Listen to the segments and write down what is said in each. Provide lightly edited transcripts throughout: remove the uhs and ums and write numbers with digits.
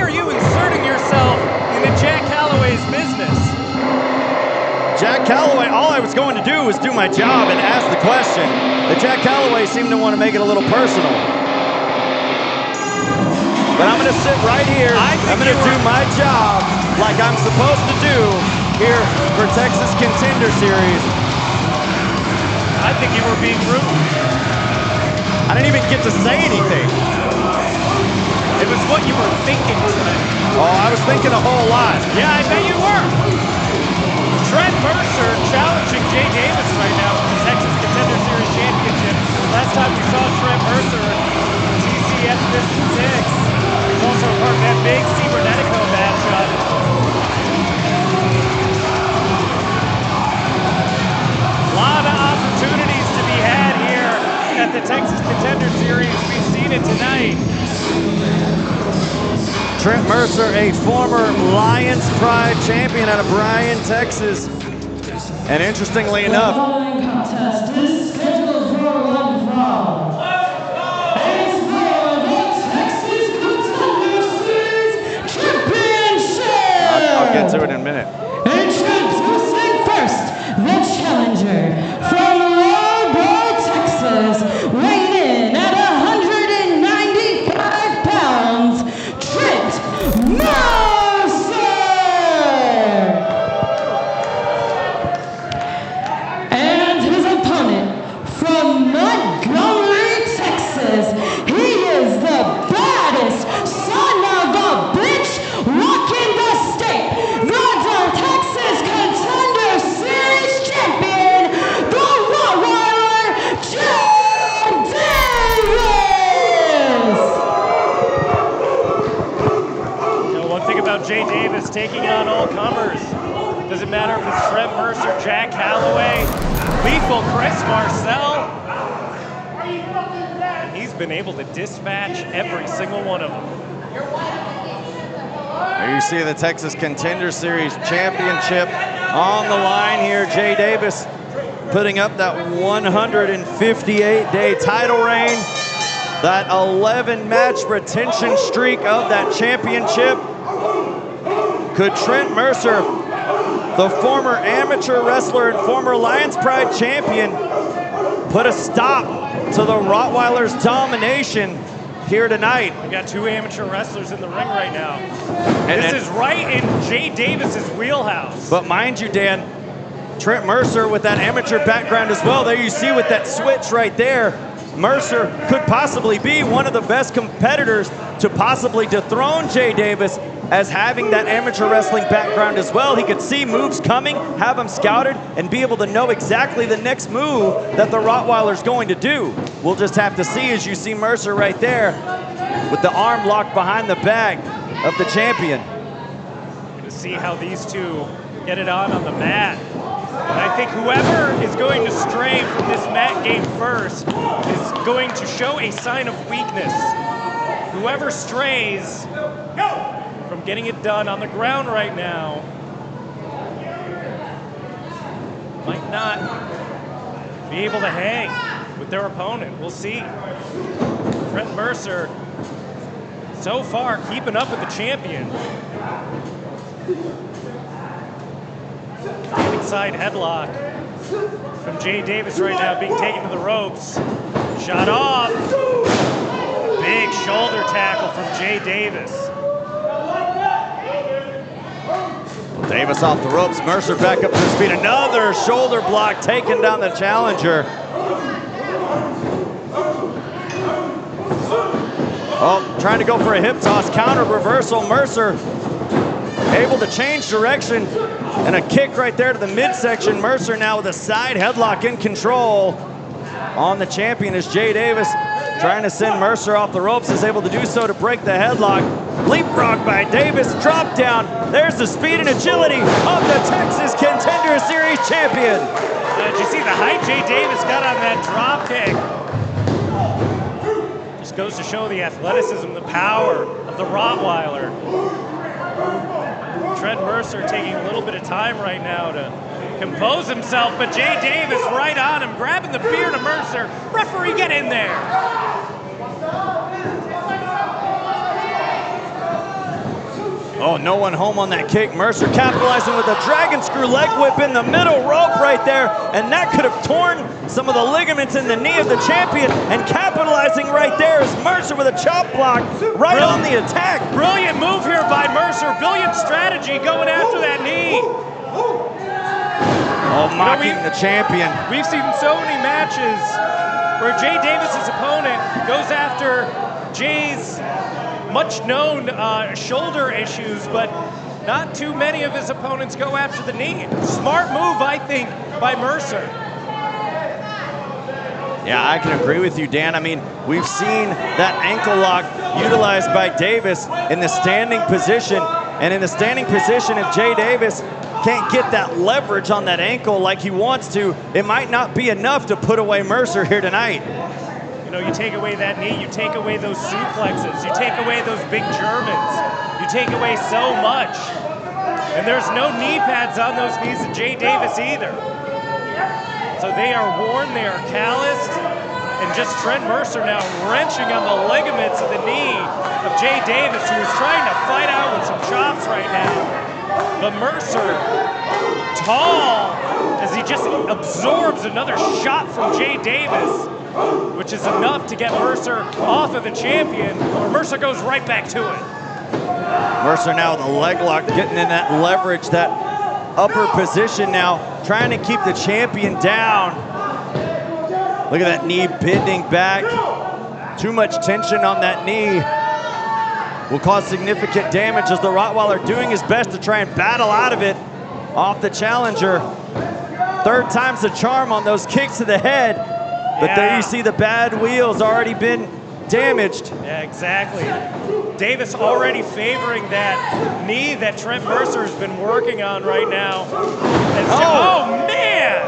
are you inserting yourself into Jack Calloway's business? Jack Calloway, all I was going to do was do my job and ask the question. But Jack Calloway seemed to want to make it a little personal. But I'm going to sit right here. I'm going to do my job like I'm supposed to do here for Texas Contender Series. I think you were being rude. I didn't even get to say anything. It was what you were thinking today. Oh, I was thinking a whole lot. Yeah, I bet you were. Trent Mercer challenging Jay Davis right now for the Texas Contender Series Championship. Last time we saw Trent Mercer, TCS Piston 6. He's also a part of that big Cibernetico matchup. A lot of opportunities to be had here at the Texas Contender Series. We've seen it tonight. Trent Mercer, a former Lions Pride champion out of Bryan, Texas. And interestingly enough, the following contest is scheduled for one fall. It's for the Texas Contender Series Championship! I'll get to it in a minute. Introducing first, the challenger from Lobo, Texas, weighing in at 195 pounds, Trent Mercer! And his opponent from Montgomery, Texas, he is the baddest son of a bitch walking the state, the Texas Contender Series champion, the Rottweiler, Jay Davis! You know, one thing about Jay Davis taking on all comers. Doesn't matter if it's Trent Mercer, Jack Calloway, lethal Chris Marcel. He's been able to dispatch every single one of them. There you see the Texas Contender Series Championship on the line here. Jay Davis putting up that 158-day title reign, that 11-match retention streak of that championship. Could Trent Mercer, the former amateur wrestler and former Lions Pride champion, put a stop to the Rottweilers' domination here tonight? We got two amateur wrestlers in the ring right now. This is right in Jay Davis's wheelhouse. But mind you, Dan, Trent Mercer with that amateur background as well. There you see with that switch right there, Mercer could possibly be one of the best competitors to possibly dethrone Jay Davis, as having that amateur wrestling background as well. He could see moves coming, have them scouted, and be able to know exactly the next move that the Rottweiler's going to do. We'll just have to see, as you see Mercer right there with the arm locked behind the back of the champion. To see how these two get it on the mat. And I think whoever is going to stray from this mat game first is going to show a sign of weakness. Whoever strays from getting it done on the ground right now might not be able to hang with their opponent. We'll see. Trent Mercer so far keeping up with the champion. Inside headlock from Jay Davis right now, being taken to the ropes. Shot off. Big shoulder tackle from Jay Davis. Davis off the ropes, Mercer back up to his feet. Another shoulder block taking down the challenger. Oh, trying to go for a hip toss, counter reversal. Mercer able to change direction, and a kick right there to the midsection. Mercer now with a side headlock in control on the champion, as Jay Davis trying to send Mercer off the ropes, is able to do so to break the headlock. Leapfrog by Davis, drop down. There's the speed and agility of the Texas Contender Series champion. Did you see the height Jay Davis got on that drop kick? Just goes to show the athleticism, the power of the Rottweiler. Trent Mercer taking a little bit of time right now to compose himself, but Jay Davis right on him, grabbing the beard of Mercer. Referee, get in there. Oh, no one home on that kick. Mercer capitalizing with a dragon screw leg whip in the middle rope right there, and that could have torn some of the ligaments in the knee of the champion, and capitalizing right there is Mercer with a chop block right on the attack. Brilliant move here by Mercer. Brilliant strategy going after that knee. Oh, mocking the champion. We've seen so many matches where Jay Davis's opponent goes after Jay's much-known shoulder issues, but not too many of his opponents go after the knee. Smart move, I think, by Mercer. Yeah, I can agree with you, Dan. I mean, we've seen that ankle lock utilized by Davis in the standing position, and in the standing position, if Jay Davis can't get that leverage on that ankle like he wants to, it might not be enough to put away Mercer here tonight. You know, you take away that knee, you take away those suplexes, you take away those big Germans, you take away so much. And there's no knee pads on those knees of Jay Davis either. So they are worn, they are calloused, and just Trent Mercer now wrenching on the ligaments of the knee of Jay Davis, who is trying to fight out with some chops right now. But Mercer, tall, as he just absorbs another shot from Jay Davis, which is enough to get Mercer off of the champion, or Mercer goes right back to it. Mercer now with the leg lock, getting in that leverage, that upper position now, trying to keep the champion down. Look at that knee bending back. Too much tension on that knee will cause significant damage as the Rottweiler doing his best to try and battle out of it off the challenger. Third time's the charm on those kicks to the head. But there you see the bad wheels already been damaged. Yeah, exactly. Davis already favoring that knee that Trent Mercer has been working on right now. Oh man!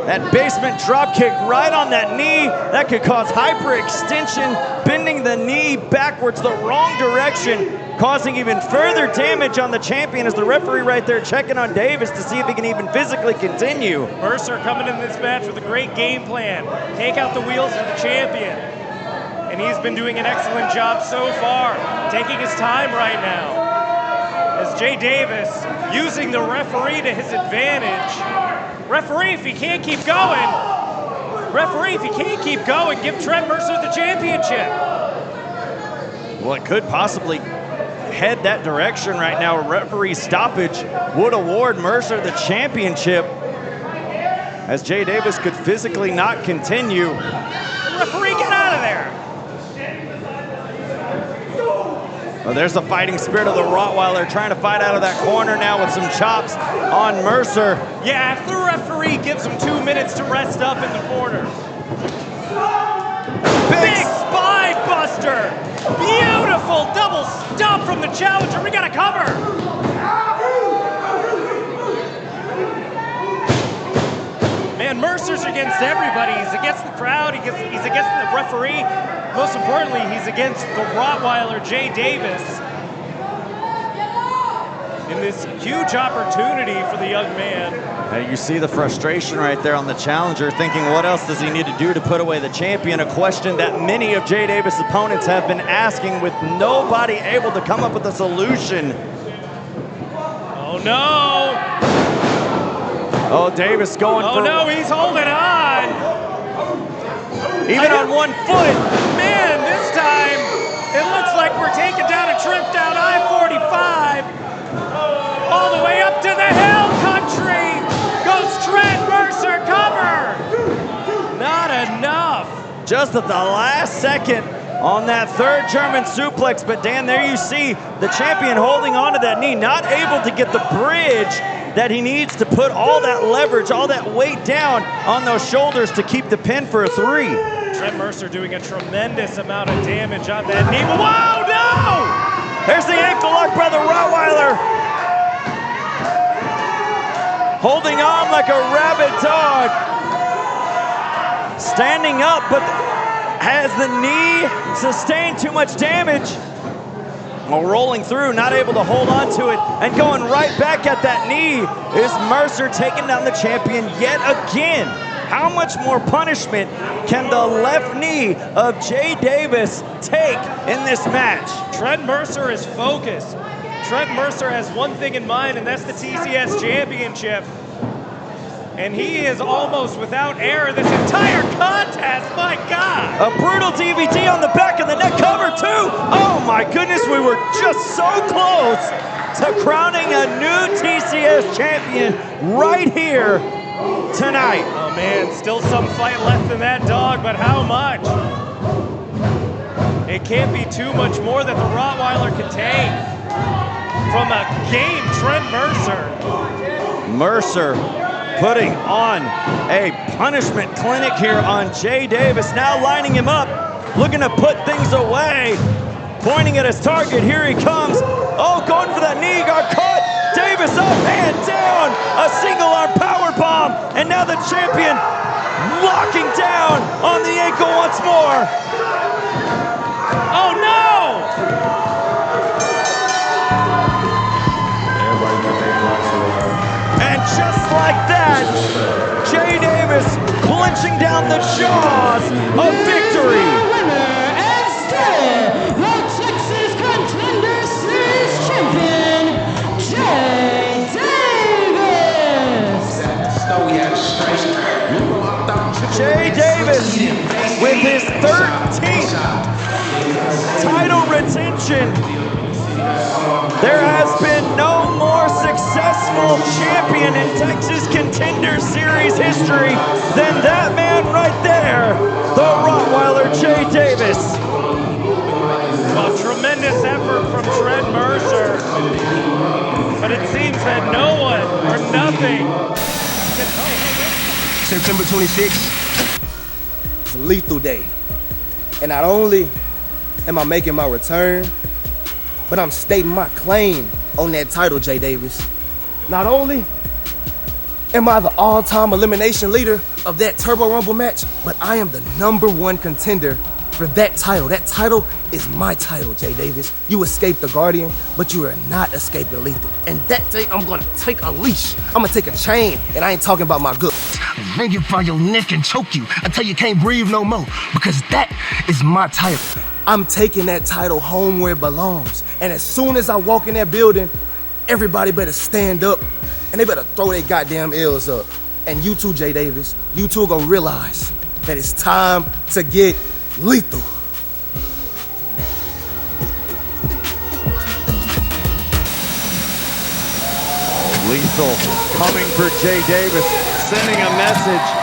That basement drop kick right on that knee. That could cause hyperextension, bending the knee backwards the wrong direction, causing even further damage on the champion as the referee right there checking on Davis to see if he can even physically continue. Mercer coming in this match with a great game plan. Take out the wheels of the champion. And he's been doing an excellent job so far, taking his time right now. As Jay Davis using the referee to his advantage. Referee, if he can't keep going, give Trent Mercer the championship. Well, it could possibly head that direction right now. A referee stoppage would award Mercer the championship, as Jay Davis could physically not continue. Referee, get out of there. Well, there's the fighting spirit of the Rottweiler trying to fight out of that corner now with some chops on Mercer. Yeah, if the referee gives him 2 minutes to rest up in the corner. Big spine buster. Beautiful double stomp from the challenger. We got to cover. Man, Mercer's against everybody. He's against the crowd. He's against the referee. Most importantly, he's against the Rottweiler, Jay Davis, in this huge opportunity for the young man. Now you see the frustration right there on the challenger, thinking what else does he need to do to put away the champion? A question that many of Jay Davis' opponents have been asking, with nobody able to come up with a solution. Oh no! Oh, Davis going for... Oh no, he's holding on! Even on one foot. Man, this time, it looks like we're taking down a trip down I-45. All the way up to the hill country. Goes Trent Mercer, cover. Not enough. Just at the last second on that third German suplex. But Dan, there you see the champion holding onto that knee, not able to get the bridge that he needs to put all that leverage, all that weight down on those shoulders to keep the pin for a 3. Trent Mercer doing a tremendous amount of damage on that knee. Whoa, no! There's the ankle lock by the Rottweiler. Holding on like a rabid dog. Standing up, but has the knee sustained too much damage? Well, rolling through, not able to hold on to it, and going right back at that knee is Mercer, taking down the champion yet again. How much more punishment can the left knee of Jay Davis take in this match? Trent Mercer is focused. Trent Mercer has one thing in mind, and that's the TCS Championship. And he is almost without error this entire contest, my God! A brutal DVT on the back of the neck cover too. Oh my goodness, we were just so close to crowning a new TCS champion right here tonight. Oh man, still some fight left in that dog, but how much? It can't be too much more that the Rottweiler can take from a game Trent Mercer. Mercer putting on a punishment clinic here on Jay Davis, now lining him up, looking to put things away, pointing at his target. Here he comes. Oh, going for that knee, got caught. Davis up and down, a single arm power bomb, and now the champion locking down on the ankle once more. Oh no! And just like that, Jay Davis clenching down the jaws of victory. Winner and still the Texas Contenders Series champion, Jay Davis. Jay Davis with his 13th title retention. There has been no more successful champion in Texas Contender Series history than that man right there, the Rottweiler Jay Davis. A tremendous effort from Trent Mercer, but it seems that no one or nothing can... September 26th, it's a lethal day. And not only am I making my return, but I'm stating my claim on that title, Jay Davis. Not only am I the all-time elimination leader of that Turbo Rumble match, but I am the #1 contender for that title. That title is my title, Jay Davis. You escaped the Guardian, but you are not escaping Lethal. And that day, I'm gonna take a leash. I'm gonna take a chain, and I ain't talking about my good. Ring it from your neck and choke you until you can't breathe no more, because that is my title. I'm taking that title home where it belongs. And as soon as I walk in that building, everybody better stand up and they better throw their goddamn L's up. And you too, Jay Davis, you two are gonna realize that it's time to get lethal. Lethal coming for Jay Davis, sending a message